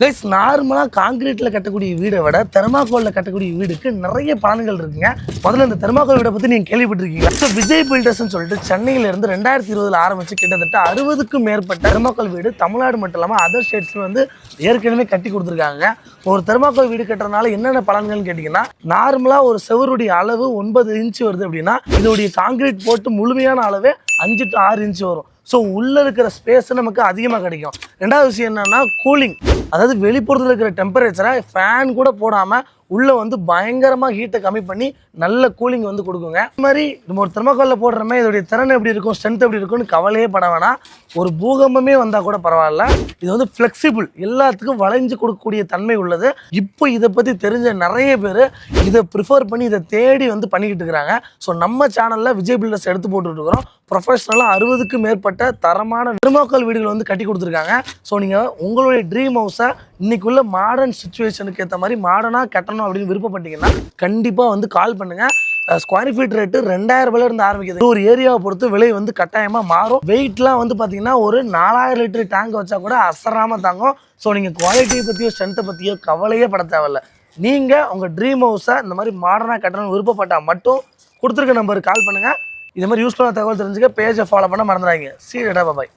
Guys, நார்மலா காங்கிரீட்ல கட்டக்கூடிய வீடை விட தெர்மாகோல்ல கட்டக்கூடிய வீடுக்கு நிறைய பலன்கள் இருக்குங்க. முதல்ல இந்த தெர்மாகோல் வீடை பத்தி நீங்க கேள்விப்பட்டிருக்கீங்க. விஜய் பில்டர்ஸ்னு சொல்லிட்டு சென்னையில இருந்து 2020 ஆரம்பிச்சு கிட்டத்தட்ட 60க்கும் மேற்பட்ட தெர்மாகோல் வீடு தமிழ்நாடு மட்டும் இல்லாம அதர் ஸ்டேட்ஸ்ல வந்து ஏற்கனவே கட்டி கொடுத்துருக்காங்க. ஒரு தெர்மாகோல் வீடு கட்டுறதுனால என்னென்ன பலன்கள்னு கேட்டீங்கன்னா, நார்மலா ஒரு செவருடைய அளவு 9 இன்ச் வருது அப்படின்னா இதோடைய காங்கிரீட் போட்டு முழுமையான அளவே 5 to 6 இன்ச் வரும். ஸோ உள்ளே இருக்கிற ஸ்பேஸ் நமக்கு அதிகமாக கிடைக்கும். ரெண்டாவது விஷயம் என்னன்னா கூலிங், அதாவது வெளிப்புறத்தில் இருக்கிற டெம்பரேச்சரை ஃபேன் கூட போடாமல் உள்ளே வந்து பயங்கரமாக ஹீட்டை கம்மி பண்ணி நல்ல கூலிங் வந்து கொடுக்குங்க. இந்த மாதிரி நம்ம ஒரு தெர்மாகோலில் போடுறமே இதோடைய திறன் எப்படி இருக்கும், ஸ்ட்ரென்த் எப்படி இருக்கும்னு கவலையே பட வேணாம். ஒரு பூகம்பமே வந்தால் கூட பரவாயில்ல. இது வந்து ஃப்ளெக்சிபிள், எல்லாத்துக்கும் வளைஞ்சு கொடுக்கக்கூடிய தன்மை உள்ளது. இப்போ இதை பற்றி தெரிஞ்ச நிறைய பேர் இதை ப்ரிஃபர் பண்ணி இதை தேடி வந்து பண்ணிக்கிட்டு இருக்கிறாங்க. ஸோ நம்ம சேனலில் விஜய் பில்டர்ஸ் எடுத்து போட்டுட்டு இருக்கிறோம். ப்ரொஃபஷனலாக 60க்கும் மேற்பட்ட தரமான தெர்மாகோல் வீடுகள் வந்து கட்டி கொடுத்துருக்காங்க. ஸோ நீங்கள் உங்களுடைய ட்ரீம் ஹவுஸை இன்னைக்குள்ள மாடர்ன் சுச்சுவேஷனுக்கு ஏற்ற மாதிரி மாடர்னாக கட்டணும் அப்படின்னு விருப்பப்பட்டீங்கன்னா கண்டிப்பாக வந்து கால் பண்ணுங்கள். ஸ்கொயர் ஃபீட் ரேட்டு 2000 ரூபாயிலிருந்து ஆரம்பிக்குது. ஒரு ஏரியாவை பொறுத்து விலை வந்து கட்டாயமாக மாறும். வெயிட்லாம் வந்து பார்த்தீங்கன்னா ஒரு 4000 லிட்டர் டேங்க் வச்சா கூட அசராமல் தாங்கும். ஸோ நீங்கள் குவாலிட்டியை பற்றியோ ஸ்ட்ரென்த்தை பற்றியோ கவலையே பட தேவையில்ல. நீங்கள் உங்கள் ட்ரீம் ஹவுஸை இந்த மாதிரி மாடர்னாக கட்டணும்னு விருப்பப்பட்டால் மட்டும் கொடுத்துருக்க நம்பருக்கு கால் பண்ணுங்கள். இது மாதிரி யூஸ்ஃபுல்லான தகவல் தெரிஞ்சுக்க பேஜை ஃபாலோ பண்ண மறந்துடாதீங்க. சீ டேட்டா பாய்.